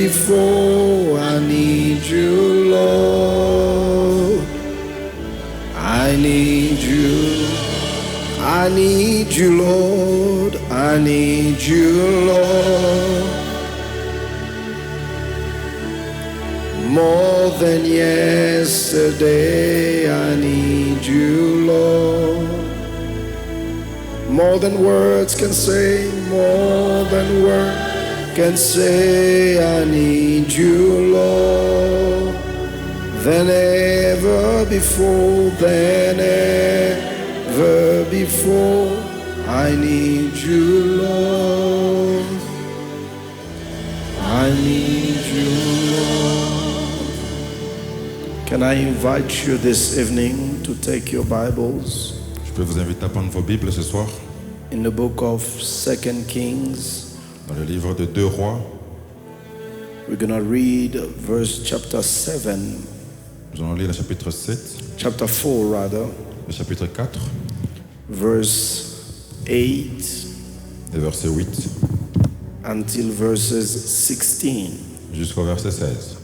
before. I need you, Lord. I need you. I need you, Lord. I need you, Lord. More than yesterday, I need you, Lord. More than words can say, more than words can say, I need you, Lord. Than ever before, I need you, Lord. I need you, Lord. Can I invite you this evening to take your Bibles? Je peux vous inviter à prendre vos Bibles ce soir In the book of 2 Kings, dans le livre de 2 Rois. we're going to read chapter 7, Nous allons lire le chapitre 7, chapter 4 rather, le chapitre 4, verse 8 le verset 8 until verses 16. jusqu'au verset 16.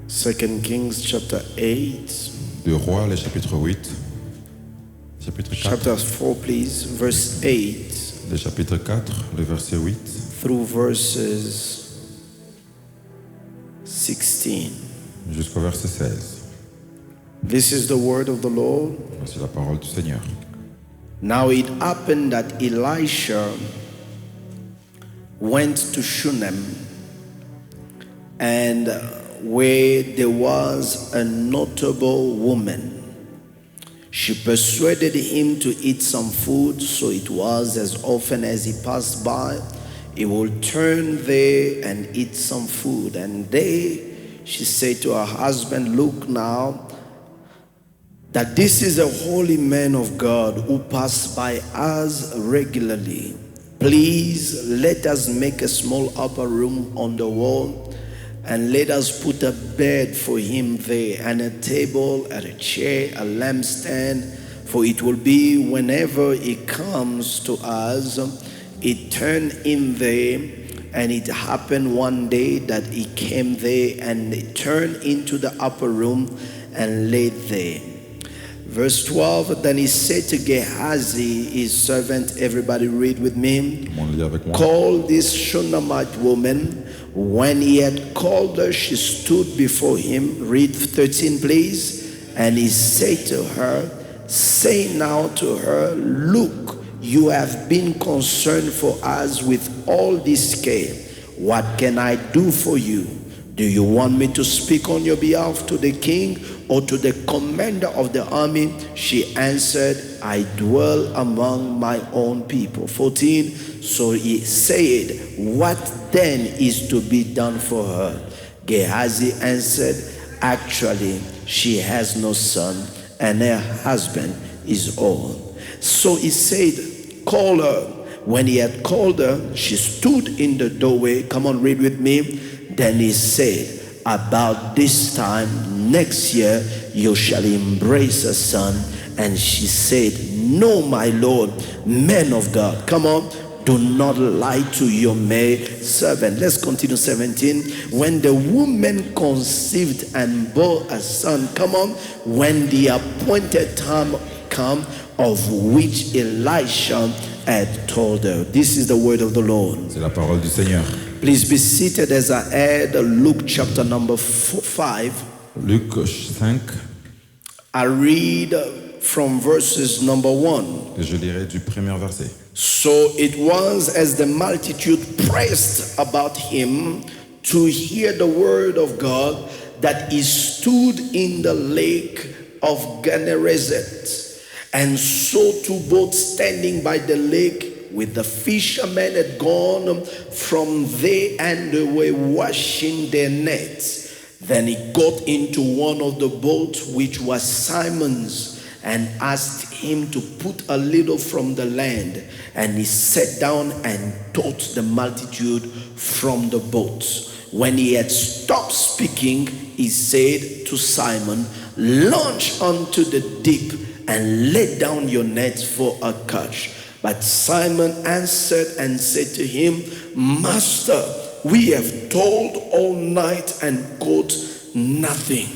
2 Kings chapter 8, 2 Rois, le chapitre 8, chapitre 4, chapter 4 please, verse 8 le chapitre 4, le verset 8 through verses 16. jusqu'au verset 16. This is the word of the Lord. Voici la parole du Seigneur. Now it happened that Elisha went to Shunem, and where there was a notable woman, she persuaded him to eat some food. So it was as often as he passed by, he would turn there and eat some food. And there she said to her husband, look now, that this is a holy man of God who passed by us regularly. Please let us make a small upper room on the wall, and let us put a bed for him there, and a table and a chair, a lampstand, for it will be whenever he comes to us, it turned in there. And it happened one day that he came there, and it turned into the upper room and laid there. Verse 12, then he said to Gehazi, his servant, everybody read with me, On lit avec moi. call this Shunammite woman. When he had called her, she stood before him. Read 13, please. And he said to her, say now to her, look, you have been concerned for us with all this care. What can I do for you? Do you want me to speak on your behalf to the king or to the commander of the army? She answered, I dwell among my own people. 14, so he said, what then is to be done for her? Gehazi answered, actually, she has no son, and her husband is old. So he said, call her. When he had called her, she stood in the doorway. Come on, read with me. Then he said, about this time next year, you shall embrace a son. And she said, no, my Lord, man of God. Come on, do not lie to your maid servant. Let's continue 17. When the woman conceived and bore a son, come on, when the appointed time come, of which Elisha had told her. This is the word of the Lord. C'est la parole du Seigneur. Please be seated as I add Luke chapter number 5. Luc 5, I read from verses number 1. et je lirai du premier verset. So it was as the multitude pressed about him to hear the word of God that he stood in the lake of Gennesaret, and saw two boats standing by the lake, with the fishermen had gone from there, and they were washing their nets. Then he got into one of the boats, which was Simon's, and asked him to put a little from the land. And he sat down and taught the multitude from the boat. When he had stopped speaking, he said to Simon, launch onto the deep and let down your nets for a catch. But Simon answered and said to him, Master, we have toiled all night and caught nothing.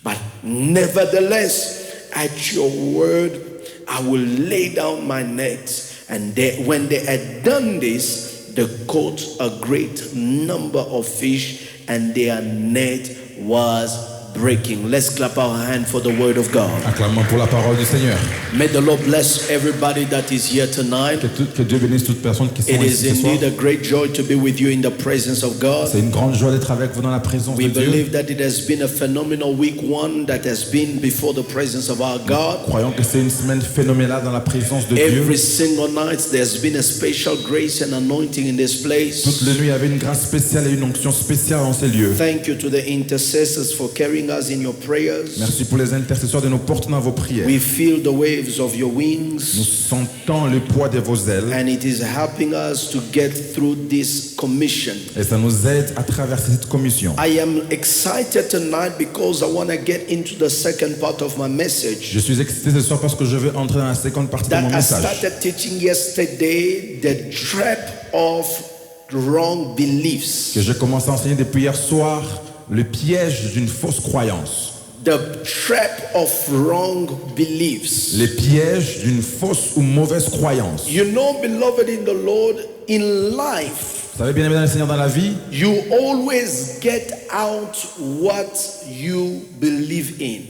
But nevertheless, at your word, I will lay down my nets. And when they had done this, they caught a great number of fish, and their net was breaking. Let's clap our hand for the word of God. Acclamons pour la parole du Seigneur. May the Lord bless everybody that is here tonight. Que Dieu bénisse toutes personnes qui sont It ici is ce soir. indeed a great joy to be with you in the presence of God. C'est une grande joie d'être avec vous dans la présence We de Dieu. believe that it has been a phenomenal week one that has been before the presence of our God. Croyons que c'est une semaine phénoménale dans la présence de Dieu. Every single night there's been a special grace and anointing in this Toute place. les nuits, il y avait une grâce spéciale et une onction spéciale dans ces lieux. Thank you to the intercessors for carrying us in your prayers. Merci pour les intercesseurs de nous porter dans vos prières. We feel the waves of your Nous wings, sentons le poids de vos ailes and it is helping us to get through this commission. et ça nous aide à traverser cette commission. I am excited tonight because I want to get into the second part of my message Je suis excité ce soir parce que je vais entrer dans la seconde partie de that mon I message. started teaching yesterday, the trap of wrong beliefs. Que j'ai commencé à enseigner depuis hier soir, le piège d'une fausse croyance. The trap of wrong beliefs. Les pièges d'une fausse ou mauvaise croyance. You know, beloved in the Lord, in life, Vous savez, bien aimé dans le Seigneur, dans la vie, you always get out what you believe in.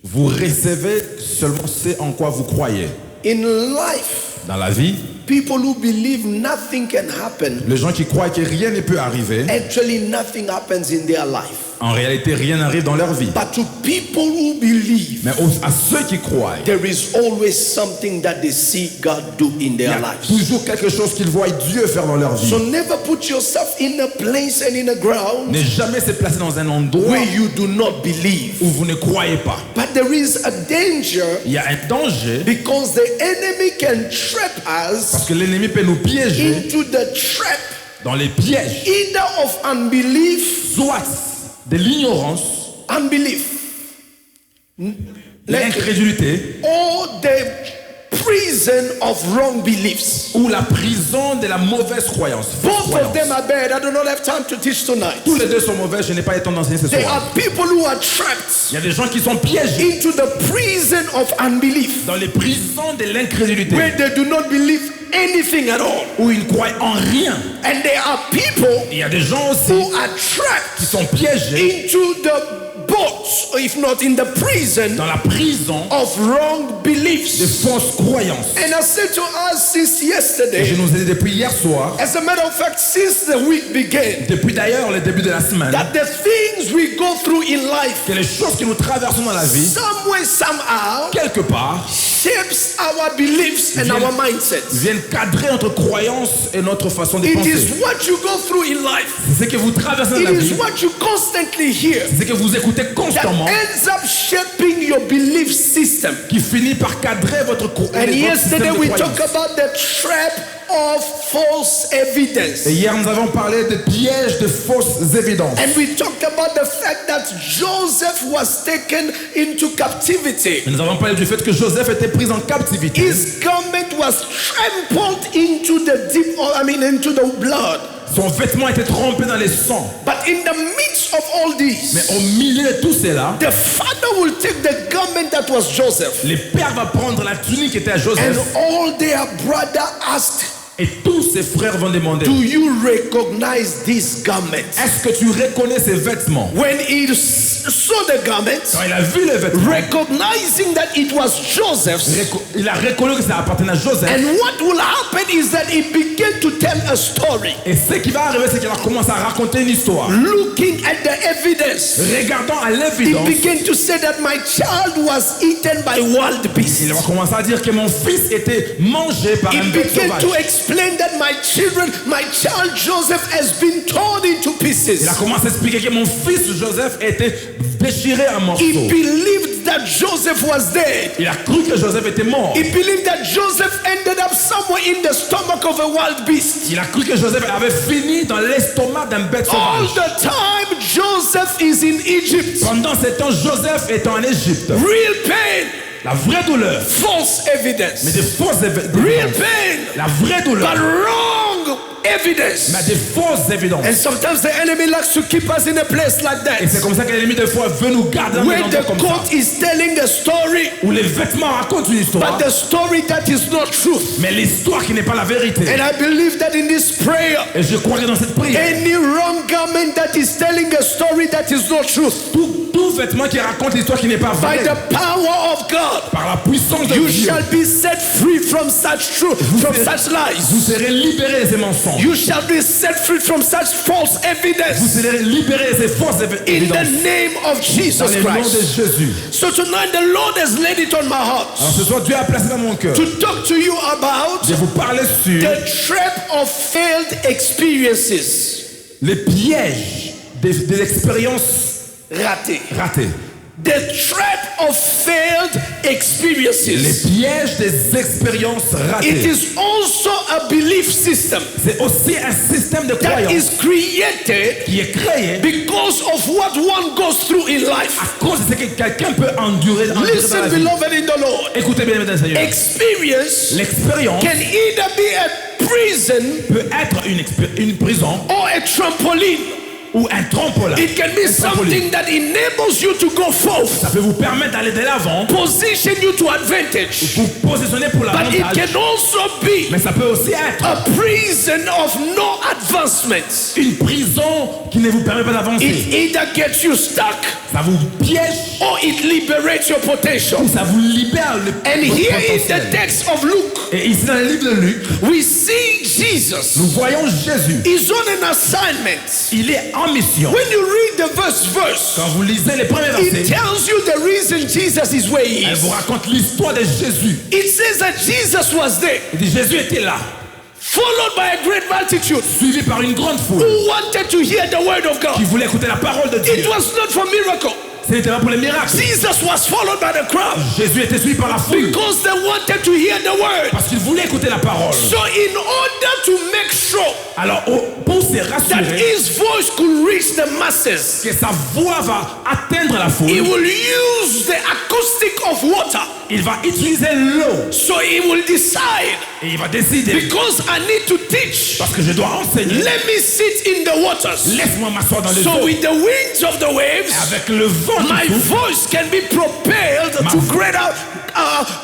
vous recevez seulement ce en quoi vous croyez. In life, Dans la vie, people who believe nothing can happen, les gens qui croient que rien ne peut arriver, actually nothing happens in their life. en réalité, rien n'arrive dans leur vie. But to people who believe, Mais à ceux qui croient, there is always something that they see God do in il y their a lives. toujours quelque chose qu'ils voient Dieu faire dans leur vie. So never put yourself in a place and in a ground Ne jamais se placer dans un endroit where you do not believe. où vous ne croyez pas. But there is a danger Il y a un danger because the enemy can trap us parce que l'ennemi peut nous piéger into the trap dans les pièges, either of unbelief, soit de l'ignorance, l'incrédulité or the prison of wrong beliefs. ou la prison de la mauvaise croyance. Fausse Both of croyance. them are bad. I do not have time to teach tonight. Tous les deux sont mauvais, je n'ai pas le temps d'enseigner ce There soir. are people who are trapped Il y a des gens qui sont piégés into the prison of unbelief, dans les prisons de l'incrédulité where they do not believe anything at all. où ils ne croient en rien. And there are people Il y a des gens aussi who are qui trapped sont piégés into the boat, or if not in the prison, dans la prison of wrong de beliefs. fausses croyances. And I said to us since Et je yesterday, nous ai dit depuis hier soir, as a matter of fact, since the week began, depuis d'ailleurs le début de la semaine, that the things we go through in life, que les choses que nous traversons dans la vie, some way, somehow, quelque part, shapes our beliefs and our mindsets. viennent cadrer notre croyance et notre façon de It penser. is what you go through in life. C'est ce que vous traversez dans It la is vie, what you constantly hear c'est ce que vous écoutez that constamment, ends up shaping your belief system. qui finit par cadrer votre And yesterday système de we croyance. talked about the trap of false evidence. Et hier, nous avons parlé de pièges de fausses évidences. And we talked about the fact that Joseph was taken into captivity. Et nous avons parlé du fait que Joseph était pris en captivité. His garment was trampled into the deep, into the blood. Son vêtement était trempé dans les sangs. But in the midst of all this, Mais au milieu de tout cela, the father will take the garment that was Joseph, le père va prendre la tunique qui était à and Joseph. all their brother asked, Et tous ses frères vont demander, do you recognize this garment? est-ce que tu reconnais ces vêtements? When he saw the garment, Quand il a vu les vêtements, recognizing that it was Joseph's, il a reconnu que ça appartenait à Joseph. and what will happen is that he began to tell a story, Et ce qui va arriver, c'est qu'il va commencer à raconter une histoire. looking at the evidence. Regardant à He l'évidence, began to say that my child was eaten by wild beasts. il va commencer à dire que mon fils était mangé par He un bête began to sauvage. explain that my child Joseph has been torn into Il pieces. a commencé à expliquer que mon fils Joseph était déchiré en He morceaux. believed that Joseph was dead. Il a cru que Joseph était mort. He believed that Joseph ended up somewhere in the stomach of a wild beast. Il a cru que Joseph avait fini dans l'estomac d'un bête All sauvage. the time Joseph is in Egypt. Pendant ce temps, Joseph est en Égypte. Real pain. La vraie douleur. false evidence. Mais des fausses Real évidences. pain, La vraie douleur. but wrong evidence. Mais des fausses évidences. And sometimes the enemy likes to keep us in a place like Et c'est that, comme ça que l'ennemi, des fois, veut nous garder dans des where endroits the comme ça. coat is telling a story, Où les vêtements racontent une histoire. but the story that is not truth. Mais l'histoire qui n'est pas la vérité. And I believe that in this prayer, Et je crois que dans cette prière, any wrong garment that is telling a story that is not truth, tout vêtement qui raconte l'histoire qui n'est pas by vraie, the power of God, par la puissance de you Dieu, shall be set free from such truth, from such vous lies. serez libérés de ces mensonges. You shall be set free from such false Vous evidence serez libérés de ces fausses in the évidences. name of Dans Jesus le nom de Christ. Jésus. So tonight the Lord has laid it on my heart Alors ce soir, Dieu a placé dans mon cœur to talk to you about de vous parler sur the trap of failed experiences. les pièges des expériences Raté. ratées. The trap of failed Les experiences. pièges des expériences It ratées. is also a belief system C'est aussi un système de that croyance is created qui est créé because of what one goes through in life. à cause de ce que quelqu'un peut endurer dans la Listen, vie. beloved in the Lord. Écoutez bien, mesdames et seigneurs. Experience L'expérience can either be a prison peut être une prison or a trampoline. ou un trampolin. It can be Un trampoline. something that enables you to go forth, Ça peut vous permettre d'aller de l'avant, position you to advantage. vous positionner pour But it l'avantage. can also be Mais ça peut aussi être a prison of no advancement. une prison qui ne vous permet pas d'avancer. It either gets you stuck Ça vous piège or it liberates your potential. ou ça vous libère le And votre here in potentiel. the text of Luke, Et ici dans le livre de Luc, we see Jesus nous voyons Jésus. is on an assignment. Il est en mission. When you read the verse, Quand vous lisez les premiers it versets, tells you the reason Jesus is where he elle is. vous raconte l'histoire de Jésus. It says that Jesus was there, Il dit Jésus était là, followed by a great multitude suivi par une grande foule who wanted to hear the word of qui God. voulait écouter la parole de Dieu. It was not for miracle. Ce n'était pas pour les miracles. Jesus was followed by the crowd Jésus était suivi par la foule because they wanted to hear the word. parce qu'il voulait écouter la parole. So in order to make sure Alors, pour se that rassurer his voice could reach the masses, que sa voix va atteindre la he foule, will use the acoustic of water. il va utiliser l'eau So he will decide, et il va décider, because I need to teach, parce que je dois enseigner, let me sit in the waters. laisse-moi m'asseoir dans les So eaux. with the wings of the waves, Avec le vent my qui souffle, voice can be propelled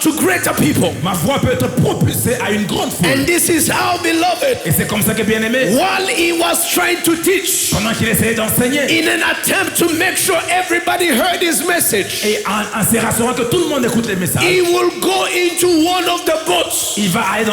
to greater people. ma voix peut être propulsée à une grande foule. And this is how, beloved, Et c'est comme ça que, bien aimé, while he was trying to teach, pendant qu'il essayait d'enseigner, in an attempt to make sure everybody heard his message, et en se rassurant que tout le monde écoute les messages, he will go into one of the boats, il va aller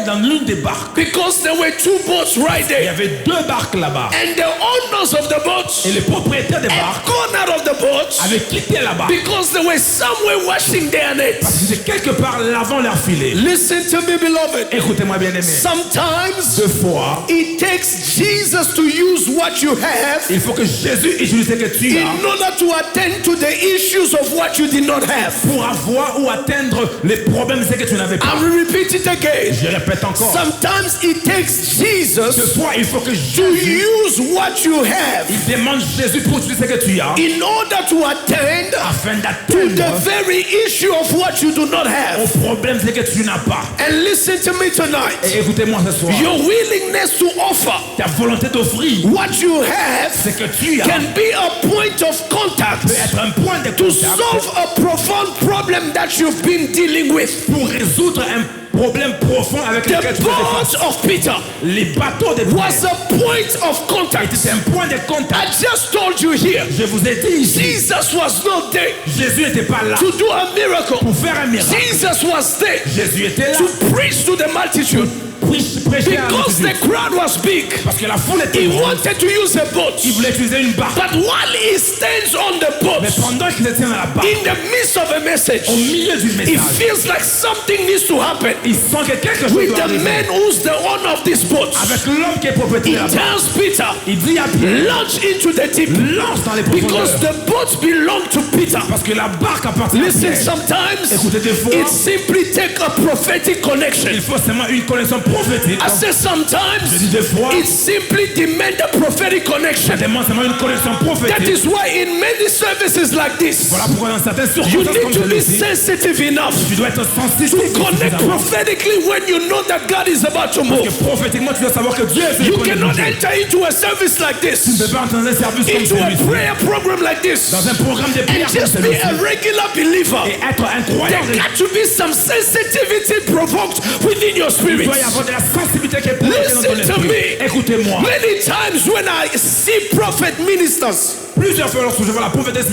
dans l'une des barques. because there were two boats right Il y there. avait deux barques là-bas. And the owners of the boats Et les propriétaires des had barques gone out of the boats avaient quitté la barque because they were somewhere washing their nets. parce qu'ils étaient quelque part l'avant leur filet. Listen to me, beloved. Écoutez-moi, bien aimé. Sometimes Deux fois, it takes Jesus to use what you have il faut que Jésus utilise ce que tu as in order to attend to the issues of what you did not have. pour avoir ou atteindre les problèmes de ce que tu n'avais pas. I will repeat it again. Je répète encore. Sometimes it takes Deux Jesus fois, il faut que to Jésus use what you have il demande Jésus pour utiliser ce que tu as in order to attend afin to the d'atteindre very issue of what you do not have. au problème de ce que tu n'as pas. And listen to me tonight. Et écoutez-moi ce soir. Your willingness to offer Ta volonté d'offrir what you have ce que tu as can be a point of contact peut être un point de to contact solve a profound problem that you've been dealing with. pour résoudre un problème profond avec lequel The tu fais face. boat of Peter Les bateaux de was Pierre a point of contact. étaient un point de I contact. just told you here, Je vous ai dit ici, Jesus was not there Jésus n'était pas là to do a miracle. pour faire un miracle. Jesus was there Jésus était là to preach to the multitude pour prêcher à la because the multitude. crowd was big. Parce que la foule était He grande. wanted to use a boat, Il voulait utiliser une barque. but while he stands on the boat, Mais pendant qu'il était dans la barque, in the midst of a message, au milieu du it message, feels like something needs to happen il sent que quelque chose with doit the arriver. man who's the owner of this boat. Avec l'homme qui est He propriétaire de la barque, tells Peter, il dit à Pierre, launch into the deep, lance dans les because profondeurs. the boat belonged to Peter. Parce que la barque appartient à Listen, Pierre. sometimes Écoutez, des fois, it simply takes a prophetic connection il faut seulement une connexion prophétique, I said sometimes je dis des fois, it simply demands a prophetic connection. ça demande seulement une connexion That prophétique. is why in many services like this, Voilà pourquoi dans certaines you circonstances need comme to be celle-ci, sensitive enough tu dois être sensible to connect suffisamment. prophetically when you know that God is about to Parce que move. prophétiquement, tu dois savoir que Dieu est fait You de cannot Dieu. enter into a service like Tu ne this, peux pas entrer dans un service comme into a celui-ci, prayer program like this, dans un programme de prière and comme just be celui-ci, a regular believer. et être un croyant. There got to be some sensitivity provoked within your Il spirit. doit y avoir de la sensibilité qui est projetée dans ton Listen to esprit. me. Écoutez-moi. Many times when I see prophet ministers, Plusieurs fois lorsque je vois la prophétesse,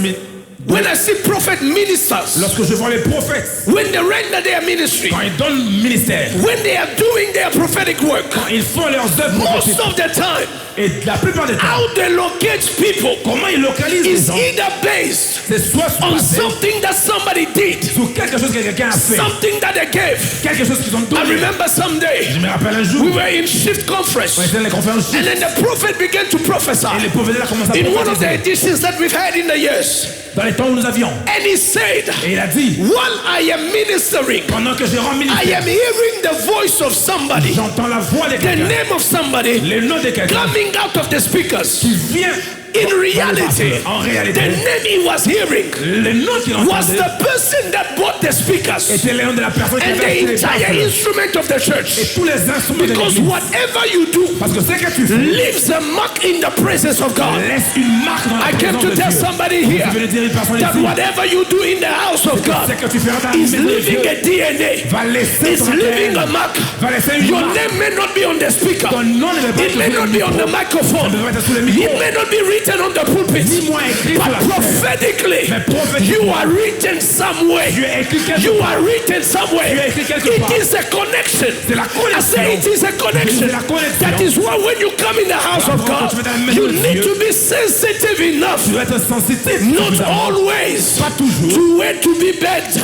when I see prophet ministers, lorsque je vois les prophètes, when they render their ministry, quand ils donnent ministère, when they are doing their prophetic work, quand ils font leurs œuvres most prophétiques, of the time, et la plupart des temps, how they locate people comment ils localisent les is gens, either based c'est soit on basé something that somebody did, sur quelque chose que quelqu'un a fait, something that they gave. quelque chose qu'ils ont I donné. remember someday Je me rappelle un jour, we were in shift conference, on était dans les conférences and then the prophet began to et prophesy les prophètes ont commencé à in one of the prophétiser editions that we've had in the years. dans les temps où nous avions. And he said, Et il a dit, while I am ministering, pendant que je rends I ministère, am hearing the voice of somebody, j'entends la voix de the quelqu'un, name of somebody le nom de quelqu'un coming out of the speakers. qui vient In reality, en the réalité, name he was hearing le nom qu'il was entendait the person that bought the speakers était le nom de la personne qui and avait acheté the les entire paroles instrument of the et church. tous les instruments de Because l'église. whatever you do Parce que ce que tu fais leaves a mark in the presence of God. laisse une marque dans la I came présence to de tell Dieu. somebody Je here veux dire une personne that ici, whatever you do in the house of ce God que tu feras dans la is maison de leaving Dieu a DNA. va laisser It's ton leaving a ADN, mark. va laisser une Your marque. name may not be on the speaker. Ton nom ne va pas It être may sur not le be on micro. the microphone. Ça ne va pas être sur le It micro. may not be written on the pulpit. Ni moi écrit sur But la chaîne. prophetically, Mais prophétiquement, you are written somewhere. tu es écrit quelque You part. are written somewhere. Tu es écrit quelque It part. is a connection. C'est la I say connexion. it is a connection. C'est la connexion. That is why when you come in the house of God, you need to be sensitive enough, Tu dois être sensitif. not suffisamment. always, Pas toujours. to wait to be begged.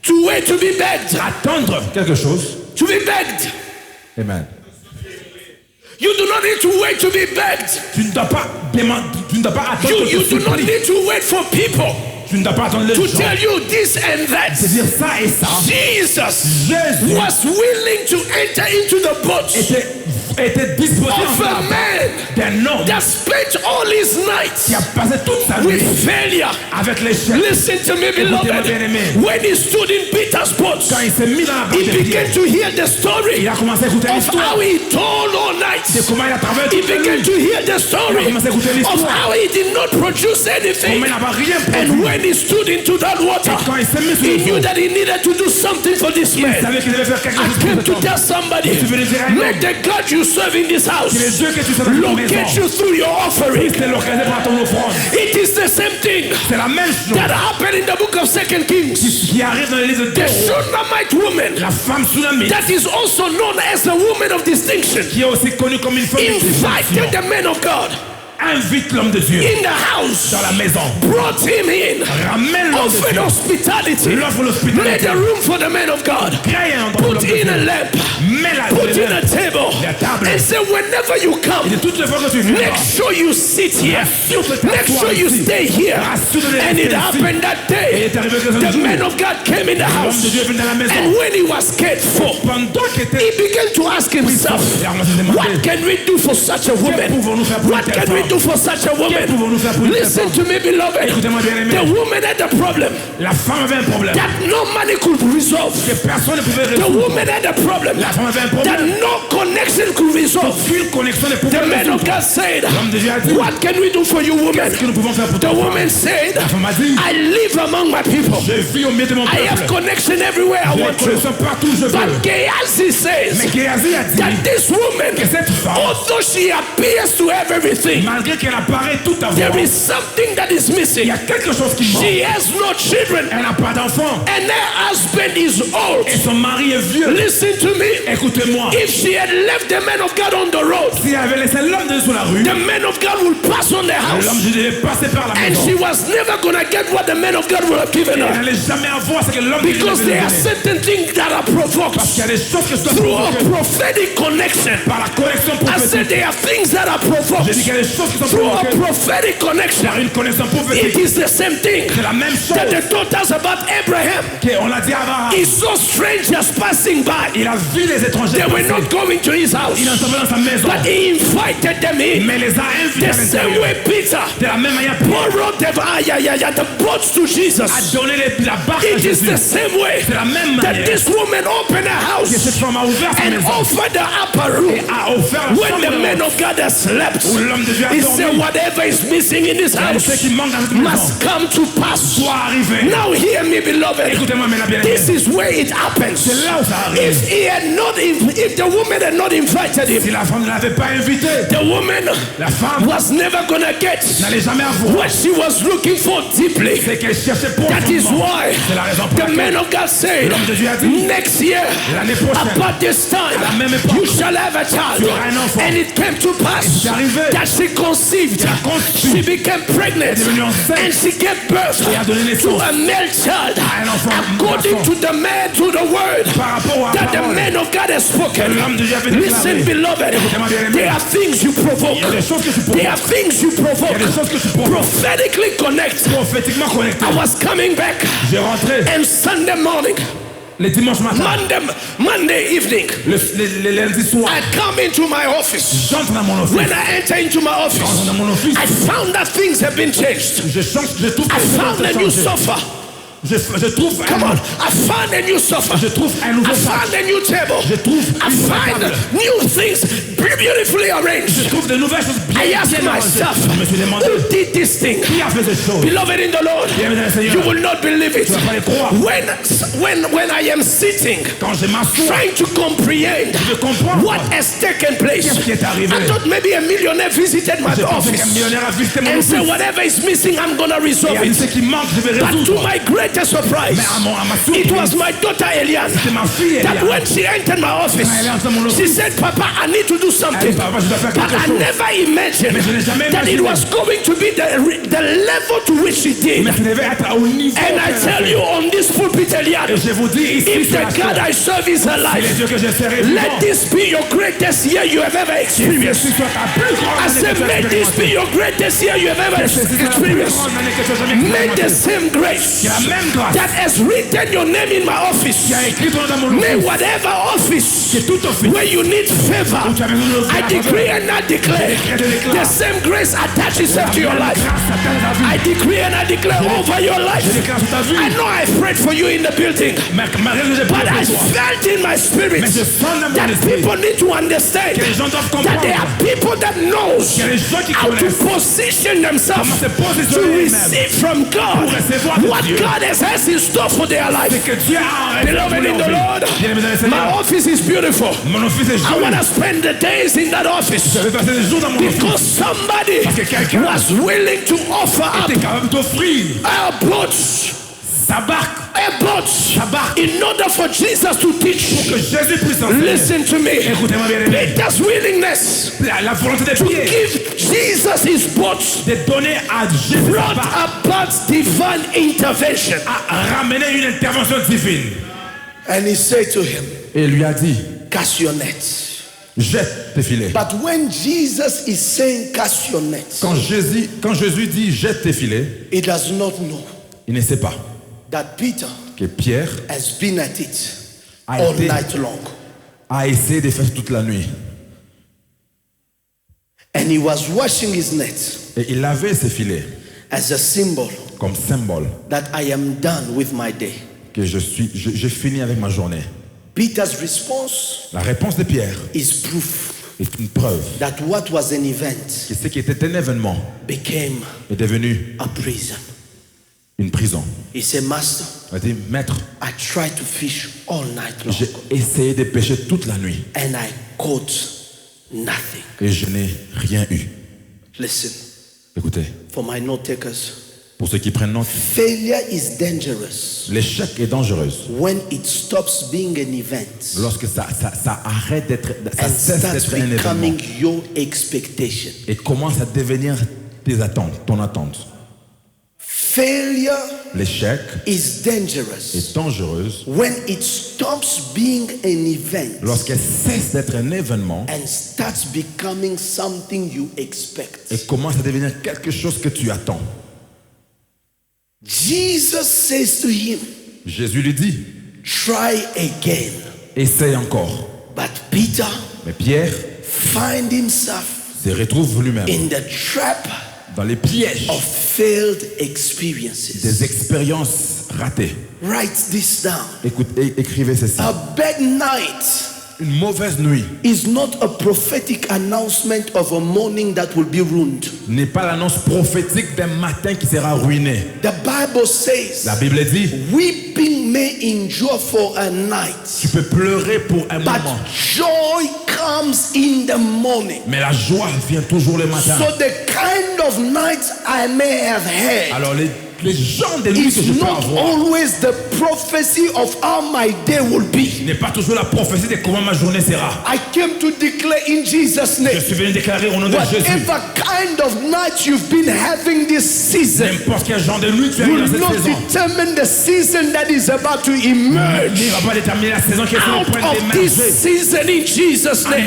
To wait to be begged. Attendre quelque chose. To be begged. Amen. You do not need to wait to be begged. Tu ne dois pas demander, tu ne dois pas attendre You que tu do not supplie. need to wait for people Tu ne dois pas attendre les to gens. tell you this and that. C'est dire ça et ça. Jesus Jésus was willing to enter into the boat était disposé en of faire a man d'un homme that spent all his nights qui a passé toute sa with vie failure. avec l'échec. Listen to me, beloved. Écoutez-moi, bien-aimé. When he stood in Peter's boat, Quand il s'est mis dans la he barque de began Pierre, to hear the story il a commencé à écouter of l'histoire how he told all night. de comment il a travaillé He toute la began nuit. to hear the story Il a commencé à écouter of l'histoire. how he did not produce anything. Comment il n'avait rien And produit. when he stood into that water, Quand il s'est mis sur he le knew dos, that he needed to do something for this il man. savait qu'il devait faire quelque I chose came pour to cet tell homme. somebody, Tu veux lui dire à un let homme, the God you serve in this house que les dieux que tu sais dans ton maison, locate you through your offering. c'est localisé par ton offrande. It is the same thing C'est la même chose that happened in the book of 2 Kings. qui arrive dans les livres de The Dieu. Shunammite woman La femme tsunami, that is also known as a woman of distinction qui est aussi connue comme une femme de invited distinction, the man of God invite l'homme de Dieu in the house, dans la maison. brought him in, Ramène l'homme de offered Dieu. hospitality, L'offre made l'hospitalité. a room for the man of God, Crée un endroit pour put l'homme de in a Dieu. lamp, Mets la put in a lumière. table, La table. and say whenever you Et come, de toutes les fois que tu viens, make sure you sit here, make sure you stay here. And it happened that day. The man of God came in the house, and when he was cared for, pendant qu'il était he began to ask himself, what can we do for such a woman? What can we do for such a woman? Listen to me, beloved. Écoutez-moi bien aimé. The woman had a problem La femme avait un problème that no money could resolve. que personne ne pouvait The résoudre. woman had a problem La femme avait un that problème no connection could resolve. qu'une connexion ne pouvait The man of résoudre. God said, L'homme de Dieu a dit, what can we do for you, woman? qu'est-ce que nous pouvons faire pour The toi? woman said, La femme a dit, I live among my people. je vis au milieu de mon I have peuple. connection everywhere I J'ai want to. connexion partout où je veux. But Gehazi says Mais Géasi a dit that this woman, que cette femme, although she appears to have everything, malgré qu'elle apparaît tout à there voir, is something that is il missing. y a quelque chose qui manque. She has no children, Elle n'a pas d'enfant and her husband is old. et son mari est vieux. Listen to me. Écoutez-moi, If she had left the man of God on the road, si elle avait laissé l'homme de Dieu sur la rue, the man of God would pass on the l'homme house, de Dieu devait passer par la and maison. she was never gonna get what the man of God would have given Elle her, n'allait jamais avoir ce que l'homme de Dieu because devait lui there are donner. certain things that are provoked Parce qu'il y a des choses que je dois through a provoquer prophetic connection. par la connexion I said prophétique. there are things that are J'ai provoked dit qu'il y a des choses qui sont through a provoquées prophetic connection. par une connexion It prophétique. is the same thing C'est la même chose that they taught us about Abraham. qu'on a dit avant Abraham, He saw strangers passing by. il a vu les étrangers They were passer. not going to his house, Il entré dans sa maison, but he invited them in. mais les a invités à The same l'intérieur. way Peter De la même manière, Pierre borrowed the boats to a Jesus. donné la barque à It is Jésus. the same way C'est la même that manière this woman opened her que cette house femme a ouvert sa and maison offered the upper room. et a offert la When chambre the de man l'homme. of God has slept, Où l'homme de Dieu a he dormi. said, whatever is missing in this Ce house qui manque dans cette maison must come to pass. doit arriver. Now hear me, beloved. Écoutez-moi, mes bien This is where it happens. C'est là où ça arrive. If the woman had not invited Si him, la femme ne l'avait pas invité, the woman la femme was never gonna get n'allait jamais avoir what she was looking for deeply. ce qu'elle cherchait pour That is why C'est la raison pour the laquelle man of God said, l'homme de Dieu a dit, next year, l'année prochaine, about this time, à la même époque, you shall have a child. tu auras un enfant. And it came to pass c'est arrivé. that she conceived. Elle a conçu. She became pregnant. Elle est devenue enceinte. And she gave birth Et a donné to naissance a male child. à un enfant, According garçon. to the man, to the word Par rapport à la that the parole. man of God has spoken. L'homme de Dieu avait Listen, déclaré. beloved, Écoutez-moi, bien-aimé. there are things you provoke. Il y a des choses que tu provoques. There are things you provoke. Il y a des choses que tu provoques. Prophetically connect. Prophétiquement connecté. I was coming back J'ai rentré and Sunday morning, les dimanches matins, Monday evening, le lundi soir, I come into my office. j'entre dans mon office. When I enter into my Quand office, j'entre dans mon office, I found that things have been changed. je trouve que I les found choses a ont new changé. sofa. Je trouve Come on, I found a new sofa. Je trouve un nouveau I found a new table. Je trouve I une nouvelle find table. new things beautifully Je arranged. trouve de nouvelles choses I bien asked myself, arrangées. Je me suis demandé who did this thing? qui a fait ces choses. Beloved in the Lord, Bien-aimé dans le Seigneur, you will not believe it. tu vas pas les croire. When I am sitting, Quand je m'assois, trying to comprehend je comprends what has taken place, qu'est-ce qui est arrivé. I thought maybe a millionaire visited my Je pensais office qu'un millionnaire a visité mon and said, office. whatever is missing, I'm gonna Et resolve a dit ce it. qui manque, je vais But to résoudre. my greatest surprise, Mais à ma it surprise, was my daughter Eliane c'est ma fille that Eliane. when she entered my office, Quand elle est entrée dans mon she office, said, Papa, I need to do elle something. dit, Papa, je dois faire But quelque I chose. never imagined Mais je n'ai jamais that it imaginé. was going to be the level to which she did. Mais ça devait être au niveau. And I tell you on this pulpit, Et Eliane, je vous dis ici, if sur the la God terre, I serve is les alive, dieux que je serai let vivant. this be your greatest year you have ever experienced. Ceci soit ta plus grande I année said, que tu as may this be expérimentée. your greatest year you have ever Ceci soit la plus experienced. grande année que tu as jamais May the expérimentée. same grace Que la même grâce that has written your name in my office, qui a écrit ton nom dans mon may office, whatever office que tout office where you need favor, où tu as besoin de I decree and I declare the same grace attach itself to your life. I decree and I declare over your life. je déclare sur ta vie. I know I prayed for you in the building, Malgré que j'ai but I prié pour toi, felt in my spirit mais je sens dans mon that esprit people need to understand que les gens doivent that there are comprendre people that knows qu'il y a des gens qui how to connaissent position themselves comment se to positionner eux-mêmes receive from God pour recevoir de what Dieu. God has in store for their life. que Dieu a en Beloved in the Lord, Bien-aimé dans le my Seigneur, office is beautiful. mon office est I joli. want to spend the days in that office Je vais passer des jours dans mon office. because somebody Parce que quelqu'un was willing to offer up était capable d'offrir a boat, sa barque in order for Jesus to teach. que Jésus puisse enseigner. Listen to me. Écoutez-moi bien aimé. Peter's willingness La volonté de to Pierre give Jesus his boat de donner à Jésus sa brought barque about divine intervention. a ramené une intervention divine. And he said to him, Et il lui a dit, cast your nets. jette tes filets. But when Jesus is saying cast your nets, Quand Jésus dit jette tes filets, he does not know il ne sait pas that Peter que Pierre has been at it a all été- night long. a essayé de faire toute la nuit. And he was washing his nets Et il avait ses filets as a symbol comme symbole that I am done with my day. que je finis avec ma journée. Peter's response La réponse de Pierre is proof est une preuve that what was an event que ce qui était un événement became est devenu a prison. une prison. He said, Master, Il a dit, maître, I tried to fish all night long j'ai essayé de pêcher toute la nuit and I caught nothing. et je n'ai rien eu. Listen, Écoutez, for my note takers, pour ceux qui prennent note, failure is dangerous l'échec est dangereux when it stops being an event lorsque ça arrête d'être, ça and cesse starts d'être un événement becoming your expectation. et commence à devenir tes attentes, ton attente. Failure L'échec is dangerous est dangereux when it stops being an event lorsqu'elle cesse d'être un événement and starts becoming something you expect. et commence à devenir quelque chose que tu attends. Jesus says to him, Jésus lui dit, Try again. Essaye encore. But Peter Mais Pierre find himself se retrouve lui-même in the trap dans les pièges of failed experiences. des expériences ratées. Write this down. Écrivez ceci. A bad night Une mauvaise nuit is not a prophetic announcement of a morning that will be ruined. n'est pas l'annonce prophétique d'un matin qui sera ruiné. The Bible says, La Bible dit, weeping may endure for a night, tu peux pleurer pour un but moment, joy comes in the morning. mais la joie vient toujours le matin. So the kind of nights I may have had Alors les gens de nuit que je is peux not avoir always the prophecy of how my day will be. n'est pas toujours la prophétie de comment ma journée sera. I came to declare in Jesus' Je name, suis venu déclarer au nom de Jésus. whatever kind of night you've been having this season N'importe quel genre de nuit tu as eu will dans cette not saison determine the season that is about to emerge ne va pas déterminer la saison qui est sur le out point of this d'émerger. season in Jesus' name.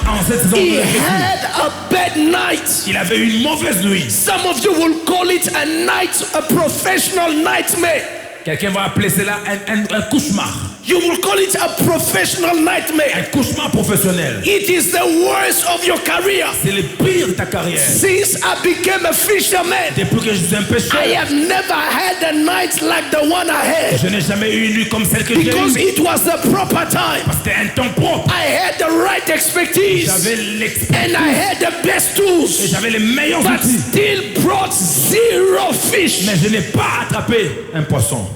En cette saison, He had a bad night. il avait une mauvaise nuit. Some of you will call it a night, a professional nightmare. Quelqu'un va appeler cela un cauchemar. You will call it a professional Un nightmare. cauchemar professionnel. It is the worst of your career. C'est le pire de ta carrière. Since I became a fisherman, Depuis que je suis un I pêcheur, have never had a night like the one I had, je n'ai jamais eu une nuit comme celle que j'ai because eue. it was the proper time. C'était un temps propre. I had the right expertise J'avais and l'expérience I had the best et tools, j'avais les meilleurs but outils. still brought zero fish. Mais je n'ai pas attrapé un poisson.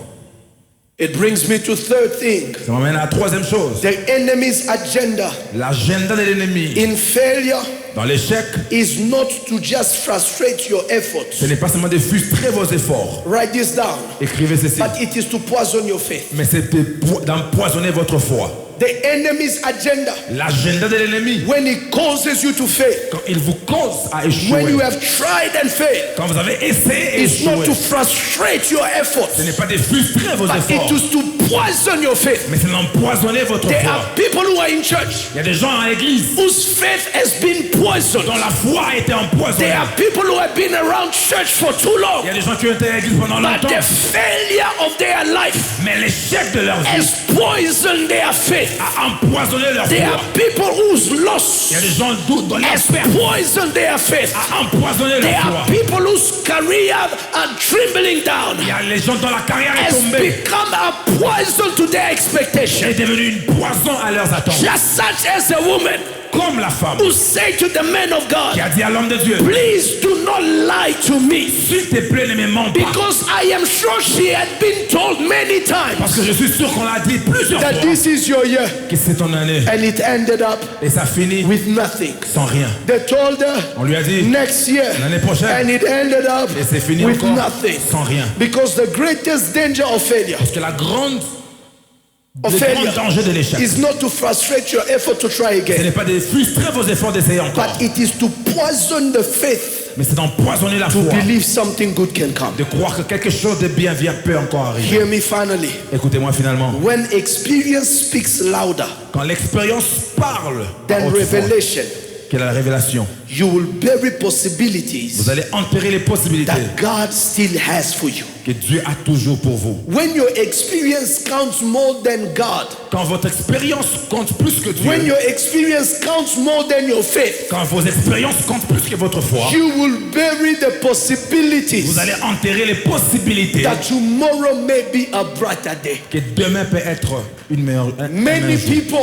It brings me to third thing. Ça m'amène à la troisième chose. The enemy's agenda L'agenda de l'ennemi in failure dans l'échec, is not to just frustrate your efforts. ce n'est pas seulement de frustrer vos efforts. Write this down. Écrivez ceci. But it is to poison your faith. Mais c'est d'empoisonner votre foi. The enemy's agenda, L'agenda de l'ennemi, when it causes you to fail, quand il vous cause à when you échouer, have tried and failed, quand vous avez essayé et it's not échoué, to frustrate your efforts, ce n'est pas de frustrer vos but efforts, it is to poison your faith. mais c'est d'empoisonner votre There foi. are people who are in church Il y a des gens à l'église whose faith has been poisoned. dont la foi a été empoisonnée. There are people who have been around church for too Il long, y a des gens qui ont été à l'église pendant but longtemps, the failure of their life mais l'échec de leur vie has poisoned their faith. a empoisonné leur There foi. are people whose Il y loss a des gens dont leur has perte poisoned their faith. a empoisonné There leur are foi. people whose career are trembling down, Il y a les gens dont la carrière est has tombée become a poison to their expectation. est devenue une poison à leurs attentes. Just such as a woman Comme la femme who said to the man of qui God, a dit à l'homme de Dieu, please do not lie to me, s'il te plaît, ne me mens pas. because I am sure she had been told many Parce times que je suis sûr qu'on l'a dit plusieurs that fois this is your year, que c'est ton année. and it ended up Et ça finit with nothing. sans rien. They told her On lui a dit, next year, l'année prochaine, and it ended up et c'est fini with encore nothing. sans rien. Because the greatest danger of failure, Parce que le grand failure danger de l'échec, is not to frustrate your effort to try ce again, n'est pas de frustrer vos efforts d'essayer encore, but it is to poison the faith mais c'est d'empoisonner la to foi, believe something good can come. de croire que quelque chose de bien peut encore arriver. Hear me finally. Écoutez-moi finalement, When experience speaks louder quand l'expérience parle à than haute voix, revelation, quelle est la révélation, you will bury possibilities vous allez enterrer les possibilités that God still has for you. que Dieu a toujours pour vous. When your experience counts more than God, Quand votre expérience compte plus que Dieu, when your experience counts more than your faith, quand vos expériences comptent plus que votre foi, you will bury the possibilities vous allez enterrer les possibilités that tomorrow may be a brighter day. que demain peut être une meilleure. un Many meilleur jour. people,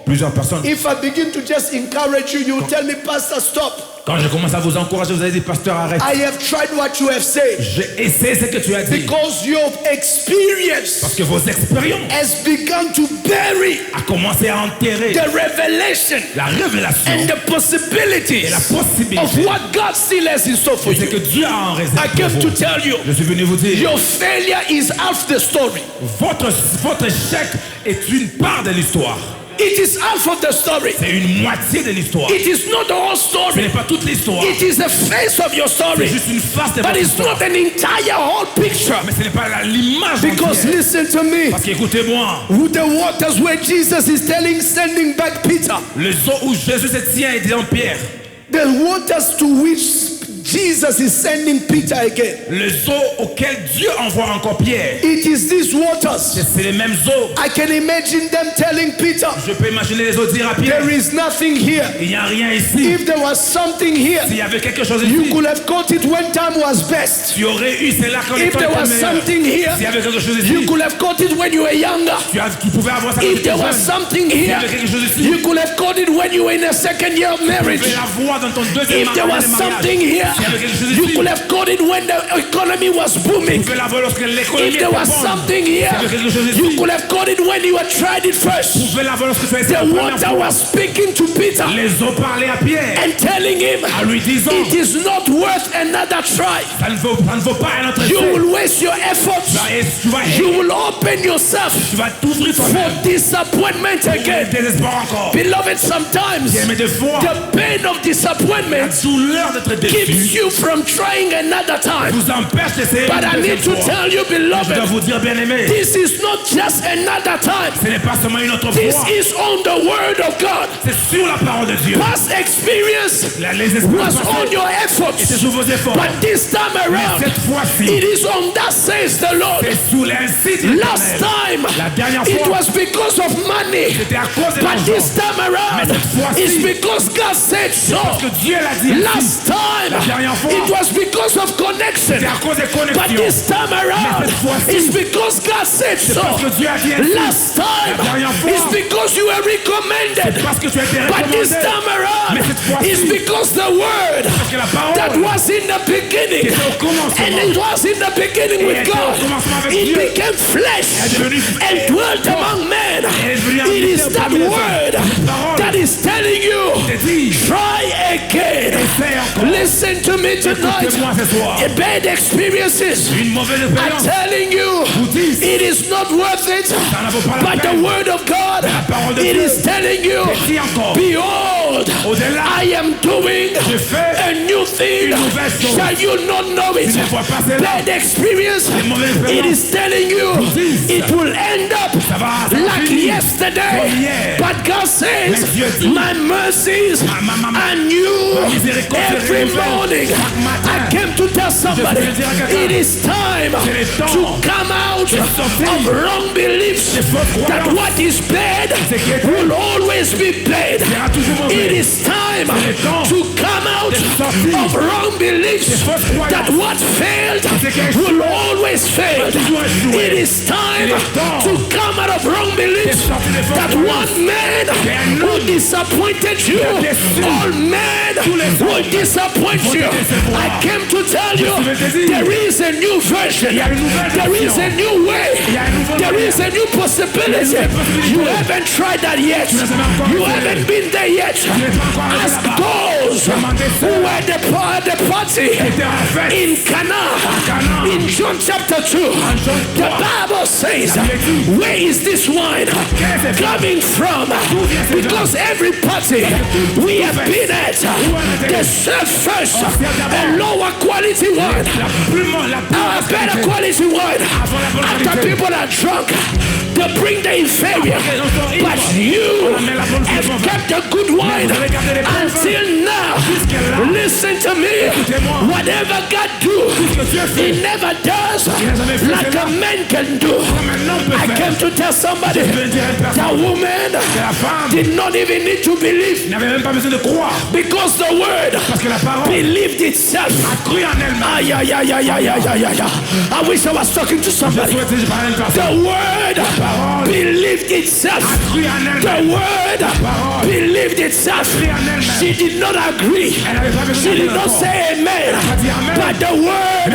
Plusieurs personnes. if I begin to just encourage you, you tell me, Pastor, stop. Quand je commence à vous encourager, vous allez dire, pasteur, arrête. I have tried what you have said, J'ai essayé ce que tu as dit. because your experience Parce que vos expériences has begun to bury a commencé à enterrer the revelation la révélation and the et possibilities la of possibilité what God still has in store for de ce que you. Dieu a en réserve I pour came to vous. tell you, Je suis venu vous dire, your failure is half the story. votre échec est une part de l'histoire. It is half of the story. C'est une moitié de l'histoire. It is not the whole Ce story. n'est pas toute l'histoire. It is the face of your C'est story. juste une face de But votre it's histoire. not an entire whole picture. Mais ce n'est pas l'image Because entière. listen to me. Parce qu'écoutez-moi, The waters where Jesus is sending back Peter. les eaux où Jésus se tient et dit en Pierre, The waters to which Jesus is sending Peter again. Les eaux auxquelles Dieu envoie encore Pierre, It is these waters. c'est les mêmes eaux. I can imagine them telling Peter, Je peux imaginer les eaux dire à Pierre, there is nothing here. il n'y a rien ici. If there was something here, S'il y avait quelque chose you ici, could have caught it when time was best. tu aurais eu, c'est là qu'on If est there was meilleur. something here, S'il y avait quelque chose you ici, could have caught it when you were younger. tu pouvais avoir ça quand If tu étais there was jeune. something S'il y here, avait quelque chose ici, you could have caught it when you were in the second year of tu marriage. pouvais la voir dans ton deuxième If there was année de mariage. something here, S'il y avait quelque chose you ici, could have caught it when the economy was booming. tu pouvais la voir lorsque l'économie If était there was bonne. something S'il y here, avait quelque chose you ici, could have caught it when you had tried it tu first. pouvais la voir lorsque tu as essayé The la première water fois. was speaking to Peter Les eaux parlaient à Pierre, and telling him, en lui disant, it is not worth another try. ça ne vaut pas un autre You essai. will waste your efforts. You will open yourself Tu vas t'ouvrir for toi-même. disappointment again. Désespoir encore. Beloved, sometimes Mais des fois, the pain of la disappointment douleur d'être keeps déçu you from trying another time. vous empêche d'essayer But I une need to deuxième fois. tell you, Je dois beloved, vous dire, bien aimé, this is not just another time. ce n'est pas seulement une autre This fois. is on the word of God. C'est sur la parole de Dieu. Past experience Les expériences was on passées, your et efforts. c'est sur vos efforts. But this time Mais around, cette fois-ci, it is on that says the Lord. c'est sous l'incite de Last l'Éternel. time, La dernière it fois, was because of money. c'était à cause de But l'argent. this time around, Mais cette fois-ci, it's because God said parce so. que Dieu l'a dit ainsi. Last time, La dernière fois, it was because of connection. c'était à cause des But connexions. this time around, cette fois-ci, it's because God said so. parce que Dieu a dit ainsi. Last time, La dernière fois, it's because you were recommended. parce que tu as été But this recommandé. time around, Mais cette fois-ci, it's because the word parce que la parole that was in the beginning, qui était au commencement, and it was in the beginning with était au God, commencement avec it Dieu, became flesh est devenue and dwelt among men. est devenue It is habitée that parmi les hommes. word Cette parole that is telling you, te dit, try again. essaie encore. Listen to me tonight. Écoutez-moi ce soir. Bad experiences Une mauvaise are expérience, telling you disent, it is not worth it. ça ne vaut pas la But the peine. word of God, parole de it Dieu is telling you, te dit encore, behold, au-delà, I am doing je fais a new thing. une nouvelle chose. Shall you not know it? Tu ne vois pas cela. Bad experience, mauvaises it expériences is telling you, disent, it will end up ça va like finir yesterday. comme hier. But God says, Mais Dieu dit, my mercies ma are new miséricorde se every renouvelle morning. chaque matin. I came to tell somebody, dire à quelqu'un, it is time c'est le temps to come out sortir of wrong beliefs des fausses that croyances. what is bad Ce qui est will always be bad. sera toujours mauvais. It is time le temps to come out sortir of wrong beliefs fausses croyances. that what failed Ce qui a will échoué always fail. toujours échouer. It is time Il est temps to come out of wrong beliefs sortir des fausses that croyances. one man un who disappointed you, déçu. all men will disappoint you. décevoir. I came to tell you veux te dire, there is a new version. y a une nouvelle There is version. a new way. y a une nouvelle There is a new possibility. possibilité. You haven't tried that yet. n'as jamais encore You essayé. haven't been there yet. n'es pas encore allé Ask là-bas. those Demandez who ceux were at the party étaient en fête in Cana. Cana. In John chapter 2, Jean the 3. Bible says, La Bible dit, where is this wine Qu'est-ce que coming from? vient ce Because every party we have been at, they serve first a lower quality wine, a better quality wine. After people are drunk, they bring the inferior. But you have kept the good wine until now. Listen to me. Whatever God do, He never does like a man can do. I came to tell somebody that woman La femme did not even need to believe n'avait même pas besoin de croire because the word parce que la parole believed itself. a cru en elle-même. Ay, ay, ay, ay, ay, ay, ay, ay, ay. I wish I was talking to somebody. Souhaitez, je parlais à une The personne. word believed itself. Cru en elle-même. The word believed itself. She did not agree. Elle n'avait pas besoin She de did not d'accord. say amen. dit amen. But the word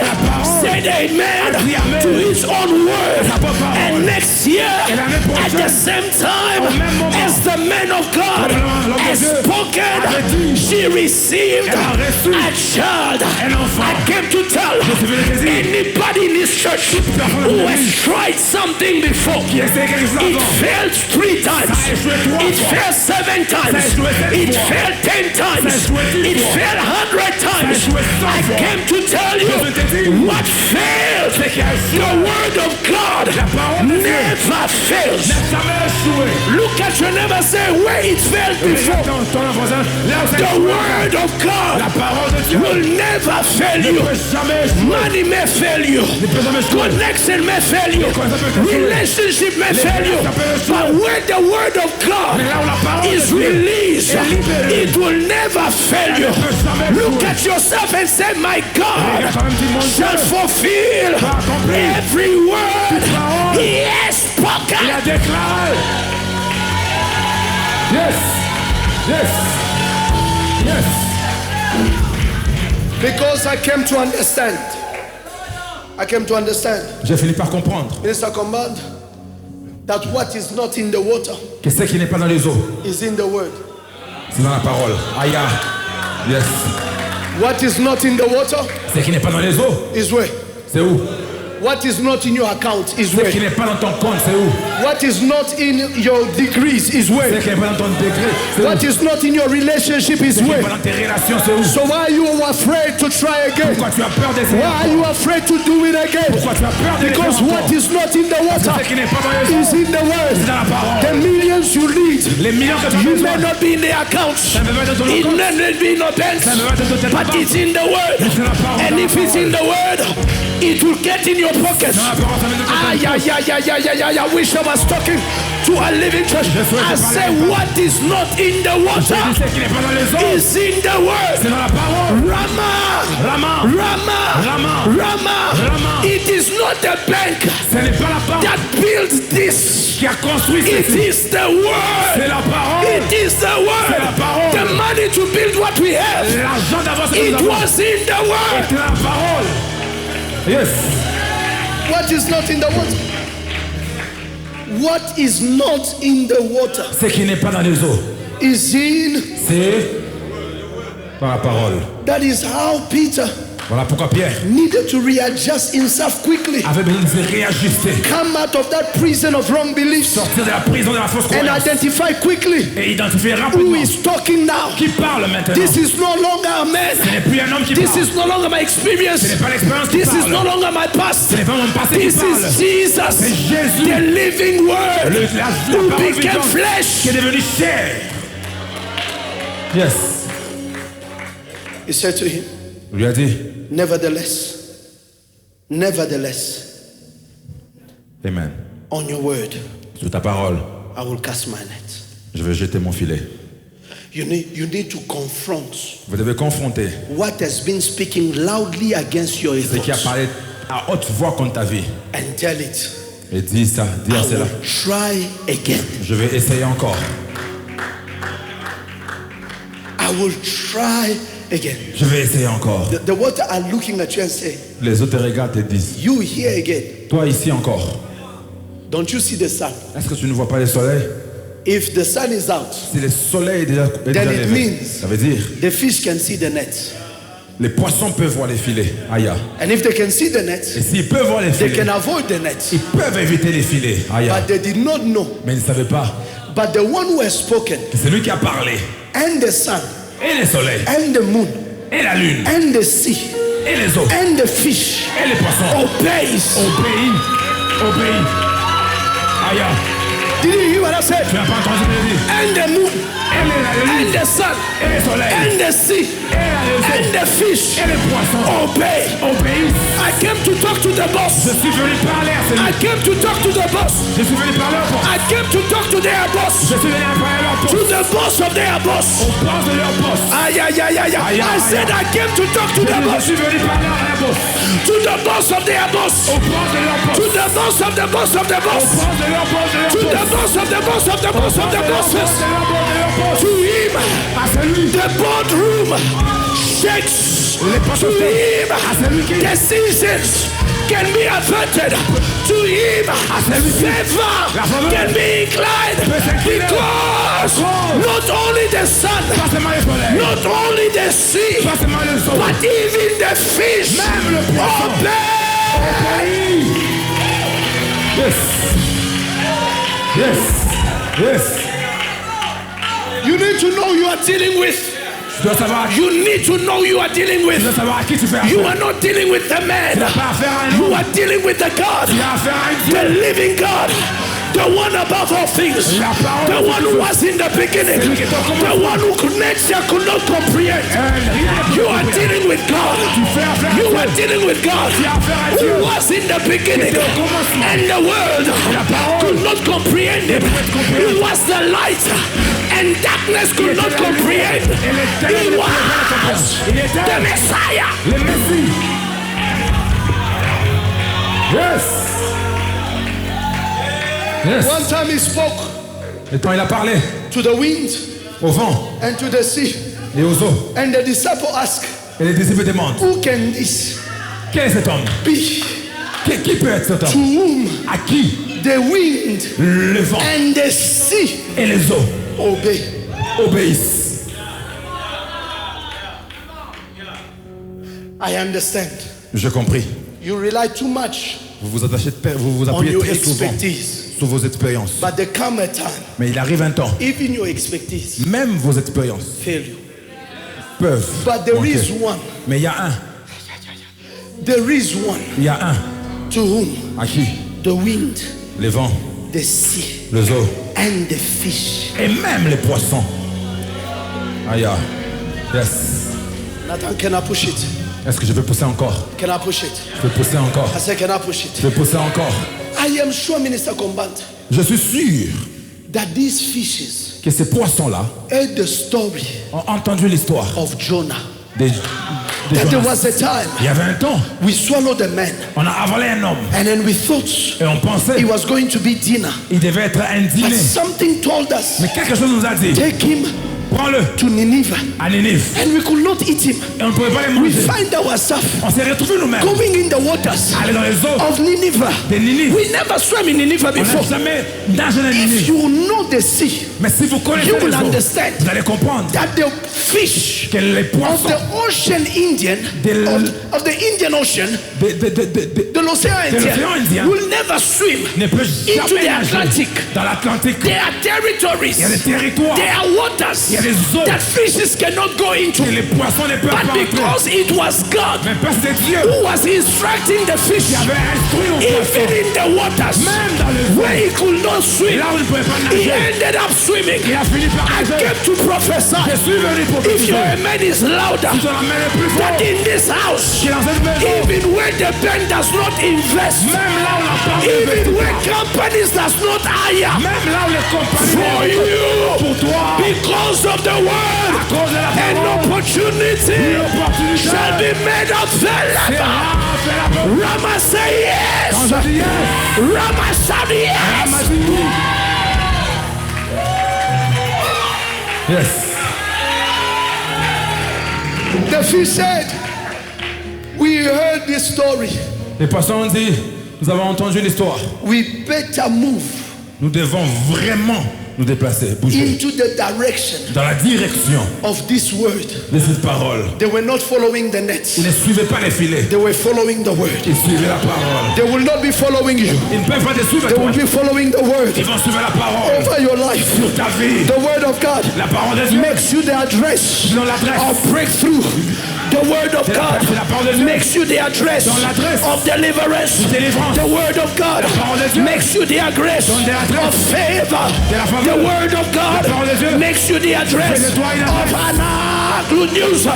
said amen dit amen. to his own word. propre parole. And next year, Et l'année at the prochaine, same time, au même moment, as the man of God l'homme de has Dieu spoken, avait dit, she received elle a reçu a child. un enfant. I came to tell veux le dire. anybody in this church personne who dans has tried something before, qui essayé quelque chose It avant. failed 3 times. Ça a échoué 3 It fois. failed 7 times. Ça a échoué 7 It fois. failed 10 times. Ça a échoué 10 It fois. failed 100 times. échoué 100 I fois. came to tell you Je te dis, what failed. c'est qu'il y a échoué. The word of God La parole de Dieu never fails. n'a jamais échoué. Look at your neighbor, say where it failed before. Regarde ton voisin, là où ça a The échoué. word of God La parole de Dieu will never fail ne you. peut jamais échouer. Money may fail you. Ne peut jamais échouer. Connection may fail you. Ça peut échouer. Relationship may fail you. ça peut échouer. But when the word of God Mais là où la parole is de Dieu released, est libérée, it will never fail you. ne peut jamais Look échouer. at yourself and say, my God Regarde toi-même, dis, mon Dieu shall fulfill va accomplir every word parole. he has Il a spoken. déclaré. Yes. Yes. Yes. Because I came to understand. I came to understand. J'ai fini par comprendre Minister Command, that what is not in the water que ce qui n'est pas dans les eaux, is in the word. c'est dans la parole. Aïe. Yes. What is not in the water Ce qui n'est pas dans les eaux, is where? c'est où? What is not in your account is Ce qui where? n'est pas dans ton compte, c'est où? What is not in your degrees is Ce where? qui n'est pas dans ton décret, c'est où? What is not in your relationship is Ce qui n'est where? pas dans tes relations, c'est où? So why are you afraid to try again? Pourquoi tu as peur d'essayer? Why are you afraid to do it again? Pourquoi tu as peur de Because what is not in the water Ce qui n'est pas dans les is eaux, in the c'est word. dans la parole. The millions you need, Les millions que tu as you besoin, may not be in the accounts, ça ne va pas être dans ton it compte. may not be in your banks, Ça ne va pas être dans tes but banques. it's in the word. C'est la parole, And la if it's in the word, it will get in your pockets. Dans la parole, ça va être dans ton Ah, compte. yeah. I wish I was talking to a living church. I say what is not in the Je water dis ce qui n'est pas dans les eaux, is in the word. c'est dans la parole. Rama. It is not the bank Ce n'est pas la parole that builds this. qui a construit It ceci. is the word. C'est la parole. It is the word. la parole. The money to build what we have. L'argent d'avance que nous It avons. was in the word. C'est la parole. Yes. What is not in the water? What is not in the water Ce qui n'est pas dans les eaux, is in. c'est par la parole. That is how Peter Voilà pourquoi Pierre needed to readjust himself quickly. avait besoin de se réajuster, Come out of that prison of wrong beliefs sortir de la prison de la fausse and croyance identify quickly et identifier who rapidement is talking now. qui parle maintenant. This is no longer a Ce man. n'est plus un homme qui This parle. is no longer my experience. Ce n'est pas l'expérience qui This is no parle. longer my past. Ce n'est pas mon passé qui This parle. is Jesus, C'est Jésus, the living word, la who parole became vivante qui flesh. est devenu chair. Yes. He said to him, Il lui a dit, nevertheless, Amen. on your word, Sur ta parole, I will cast my net. je vais jeter mon filet. You need to confront Vous devez confronter what has been speaking loudly against your ce qui a thoughts parlé à haute voix contre ta vie. and tell it, Et dis ça, dis I à cela. will try again. Je vais essayer encore. I will try again. Je vais essayer encore. The water are looking at you and say, Les autres te regardent et disent, you here again. toi ici encore. Don't you see the sun? Est-ce que tu ne vois pas le soleil? If the sun is out, Si le soleil est déjà Then it levé, means- ça veut dire the fish can see the net. les poissons peuvent voir les filets. Aïe. And if they can see the net, Et s'ils peuvent voir les they filets, can avoid the net. ils peuvent éviter les filets. Aïe. But they did not know. Mais ils ne savaient pas But the one who has spoken, que c'est lui qui a parlé. and the sun, Et les soleils, and the moon, et la lune, and the sea, et les eaux, and the fish et les poissons. obeys. Obéis. Aïe. Did you hear what I said? Tu n'as pas entendu ce que j'ai dit? And the moon, Et la lune, and the sun, et les soleils, and the sea, et les and eaux, the fish et les poissons. obey. Obéissent. I came to talk to the Je boss. suis venu parler à celui. I came to talk to the boss. Je suis venu parler au boss. I came to talk to their boss. Je suis venu parler à leur boss. To the boss of their boss. Au boss de leur boss. Aye. Aye, I said I came to talk to the Je boss. suis venu parler à leur boss. To the boss of their boss. Au boss de leur boss. To the boss of the boss of the Au boss. boss de leur boss de leur To boss. the boss of the boss of the boss of the bosses. To him, À celui the boardroom shakes. les To poissons. him, À celui qui the seasons can be averted. To him, favor can be inclined. Because not only the sun, pas seulement les soleils, not only the sea, pas seulement le soleil, but even the fish même le poisson. obey. Yes. Yes. Yes. You need to know you are dealing with. Tu dois savoir à qui, You need to know you are dealing with. tu dois savoir à qui tu fais You affaire. are not dealing with the man. Tu n'as pas affaire à un You homme. are dealing with the God, Tu as affaire à un the Dieu. living God, the one above all things, La parole the de one who was in the beginning, Celui qui est au the commencement. one who nature could not comprehend. You are dealing with God. fais affaire à You Dieu. are dealing with God Tu as affaire à Dieu. who was in the beginning, Qui était au commencement. and the world parole could not comprehend him. He was the light, and darkness could not comprehend. He was Il était the Messiah. le Messie. Yes. Yes. One time he spoke Et quand il a parlé to the wind au vent and to the sea, et aux eaux, and the disciple asked, et les disciples demandent, who can this quel est cet homme? be? Qui peut être cet To homme? whom À qui the wind le vent and the sea et les eaux obey. obéissent? I understand. J'ai compris. You rely too much Vous vous on appuyez your très souvent expertise. sur vos expériences. But there come a time, Mais il arrive un temps, even your expertise même vos expériences fail you. peuvent But there manquer. is one. Mais il y a un, There is one il y a un to whom à qui the wind, les vents, the sea, les eaux and the fish. et même les poissons. Aïe, yes. Nathan, can I push it? Est-ce que je peux pousser encore? Can I push it? Je peux pousser encore. I said, can I push it? Je peux pousser encore. I am sure, Minister Combat, Je suis sûr that these fishes que ces poissons-là heard the story ont entendu l'histoire of Jonah. des That there Jonas. was a time Il y avait un temps, we swallowed a man, on a avalé un homme and then we thought et on pensait it was going to be dinner. il devait être un But dîner. something told us, Mais quelque chose nous a dit, take him prends-le to Nineveh. à Nénive. And we could not eat him. Et on ne pouvait pas les We manger. find ourselves On s'est retrouvés nous-mêmes, going in the waters aller dans les eaux of Nineveh. de Nénive. We never swam in Nineveh On n'a before. jamais nagé dans If Nénive. you know the sea, Mais si vous connaissez you les will eaux, understand vous allez comprendre that the fish que les of poissons the ocean Indian, of the Indian Ocean, the Ocean l'océan Indien Indian, will never swim ne peuvent into jamais the nager Atlantic. dans l'Atlantique. There are territories, Il y a des territoires there are waters Il y a des eaux that fishes cannot go into. que les poissons ne peuvent pas But entrer. because it was God Mais parce que c'est Dieu who was instructing the fish, qui avait instruit aux even poissons, in the waters même dans les where eaux, he could not swim, là où il ne pouvait pas he nager, ended up swimming. il a fini par I nager. came to prophesy. Je suis venu pour If your prophétiser. amen is louder, Si ton amen est plus fort that in this house, que dans cette maison, even where the bank does not invest, même là où la part even where companies does not hire, même là où les compagnies for you, pour toi, because of the word, à cause de la an parole, opportunity l'opportunité shall be made available. Rama say quand yes. je dis yes, Rama shout elle m'a yes. dit oui. Yes. The fish said, we heard this story. Les poissons ont dit, nous avons entendu l'histoire. We better move Nous devons vraiment nous déplacer, bouger into the direction dans la direction of this word. de cette parole. They were not following the nets. Ils ne suivaient pas les filets, They were following the word. ils suivaient la parole. They will not be following you. Ils ne peuvent pas te suivre They toi. will be following the word Ils vont suivre la parole over your life. sur ta vie. The word of God La parole de Dieu, makes you the address dans l'adresse. of breakthrough. The word of God C'est la parole de Dieu. makes you the address Dans l'adresse. of deliverance. Délivrance. The word of God parole de Dieu. makes you the address Dans l'adresse. of favor. De la faveur. The word of God parole de Dieu. makes you the address Fais de toi une of adresse. honor. Good news. The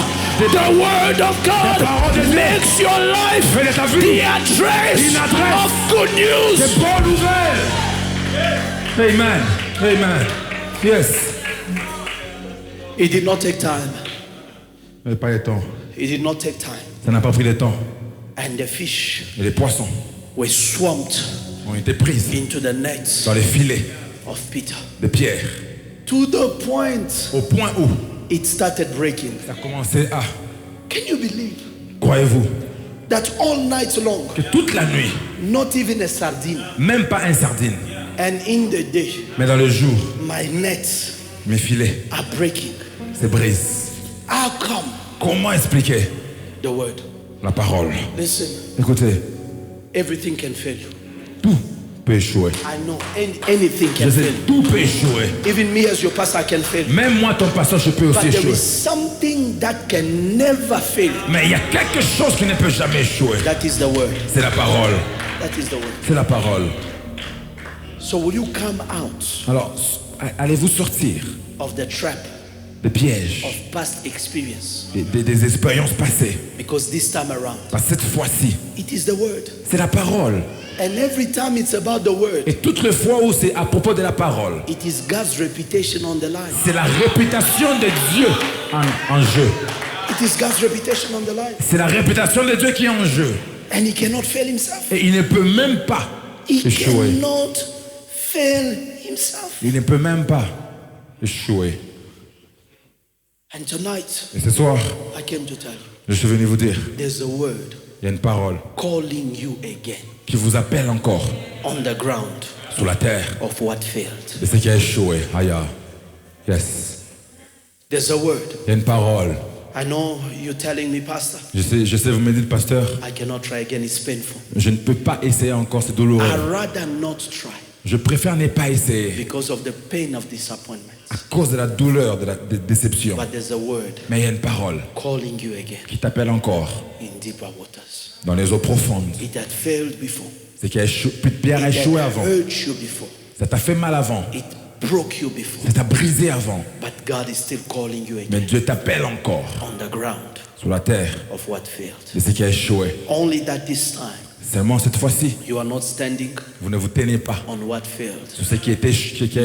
word of God parole de Dieu. makes your life Fais de ta vie the address une adresse. of good news. C'est bonne nouvelle. Amen. Amen. Yes. It did not take time. Mais pas le temps. It did not take time. Ça n'a pas pris le temps. And the fish Et les poissons were swamped ont été pris into the nets dans les filets of Peter. de Pierre. To the point Au point où it started breaking. ça a commencé à, Can you believe croyez-vous, that all night long, que toute la nuit, not even a sardine, même pas un sardine, and in the day, mais dans le jour, my nets mes filets are breaking? se brisent. How come? Comment expliquer The word. la parole? Listen, Écoutez, everything can fail you. tout peut échouer. I know anything Je can sais, fail. tout peut échouer. Even me as your pastor, I can fail. Même moi, ton pasteur, je peux aussi But there échouer. is something that can never fail. Mais il y a quelque chose qui ne peut jamais échouer. That is the word. C'est la parole. That is the word. C'est la parole. So will you come out Alors, allez-vous sortir of the trap des pièges, of past experience? des expériences passées? Because this time around, Parce que cette fois-ci, it is the word. c'est la parole. And every time it's about the word, Et toutes les fois où c'est à propos de la parole, it is God's reputation on the line. c'est la réputation de Dieu en jeu. It is God's reputation on the line. C'est la réputation de Dieu qui est en jeu. And he cannot fail himself. Et il ne peut même pas He échouer. cannot fail himself. Il ne peut même pas échouer. And tonight, Et ce soir, I came to tell you, je suis venu vous dire, there's a word il y a une parole calling you again qui vous appelle encore on the ground sur la terre of what failed. de ce qui a échoué. Aya. Yes. There's a word. Il y a une parole. I know you're telling me, Pastor, Je sais, vous me dites, pasteur, I cannot try again. It's painful. je ne peux pas essayer encore, c'est douloureux. I'd rather not try Je préfère ne pas essayer because of the pain of disappointment. à cause de la douleur, de la déception. But there's a word Mais il y a une parole calling you again qui t'appelle encore in deeper waters. dans les eaux profondes. It had failed before. C'est qu'il y a Pierre a It échoué had avant. hurt you before. Ça t'a fait mal avant. It broke you before. Ça t'a brisé avant. But God is still calling you Mais again Dieu t'appelle encore on the ground sur la terre of what failed. de ce qui a échoué. Only that this time Seulement cette fois-ci, you are not standing vous ne vous tenez pas on what failed. sur ce qui a You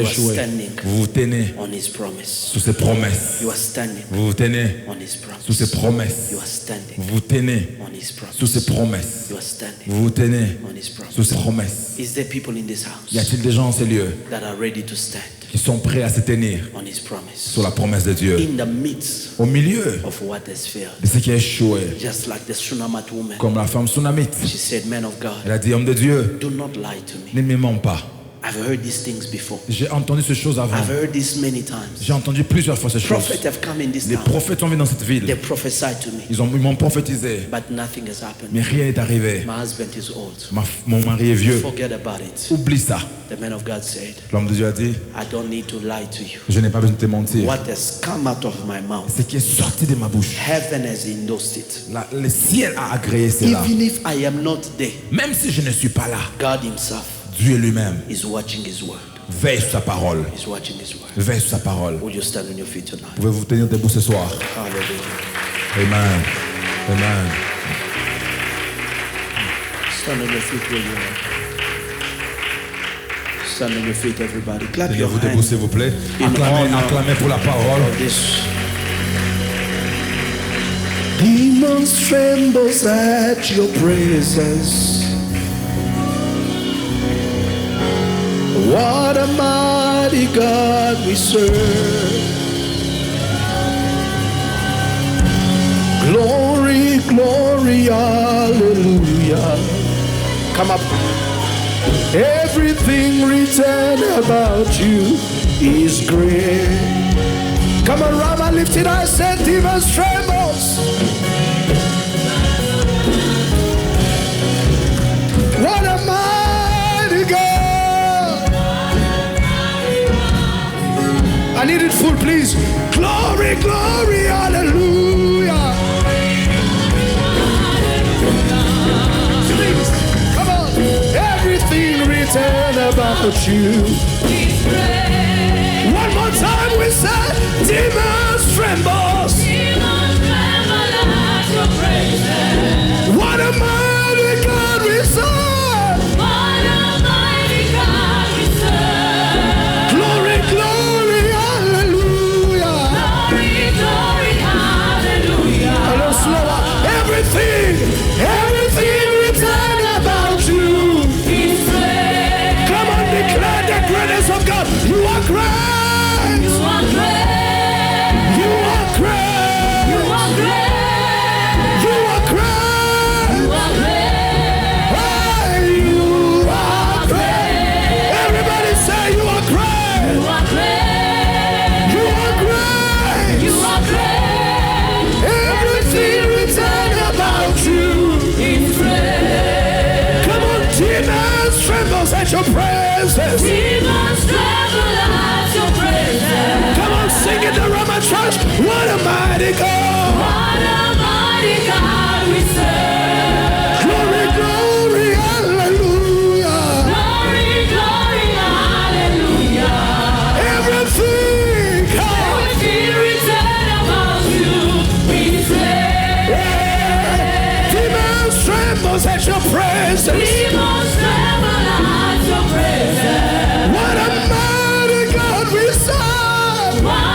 are échoué. standing Vous vous tenez on His promise. sous ses promesses. You are standing Vous vous tenez on His promise. sous ses promesses. You are standing Vous vous tenez on His promise. sous ses promesses. You are standing Vous vous tenez on His promise. sous ses promesses. Is there people in this Y house a-t-il des gens en ces lieux that are ready to stand qui sont prêts à se tenir on His promise? sur la promesse de Dieu In the midst au milieu of what has failed. de ce qui a échoué? Just like the Shunammite woman. Comme la femme tsunamite. She said, Man of God, Elle a dit, homme de Dieu, do not lie to me. ne me mens pas. I've heard these things before. J'ai entendu ces choses avant. I've heard this many times. J'ai entendu plusieurs fois ces choses. Prophets have come in this Les town. prophètes sont venus dans cette They ville. prophesied to me, Ils m'ont prophétisé. but nothing has happened. Mais rien n'est arrivé. My husband is old. Mon mari est vieux. Forget about it. Oublie ça. The man of God said, L'homme de Dieu a dit, I don't need to lie to you. je n'ai pas besoin de te mentir. What has come out of my mouth, Ce qui est sorti de ma bouche, heaven has endorsed it. le ciel a agréé cela. Even if I am not there, Même si je ne suis pas là, God Himself Dieu lui-même is watching His word. veille sur sa parole. He's watching His word. Veille sur sa parole. Will you stand on your feet tonight? Pouvez-vous tenir debout ce soir? Hallelujah. Amen. Amen. Stand on your feet where you are. Stand on your feet, everybody. Clap your Tenez-vous debout, hands. s'il vous plaît. In honor Acclamez pour la parole. of this. Demons trembles at your presence. What a mighty God we serve. Glory, glory, hallelujah. Come up. Everything written about you is great. Come on, Rama, lift it. I said, demons trembles. What a mighty God. I need it full, please. Glory, glory, hallelujah. Please, come on. Everything written about you. One more time we said, demons trembles. What a mighty God we serve. Glory, glory, hallelujah. A little slower. Everything written about you. Come on, declare the greatness of God. You are great. You are great. You are great. You are great. You are great. You are great. Hey, you are great. Everybody say you are great. You are great. You are great. You are great. Everything written about you is great. Come on, demons trembles at your presence. presence. Demons tremble at your presence. Come on, sing it to Rama Church. What a mighty God. What a mighty God we serve. Glory, glory, hallelujah. Glory, glory, hallelujah. Everything, come. Everything written about you, we declare. Demons trembles at your presence. Demons tremble at your presence. What a mighty God we serve. What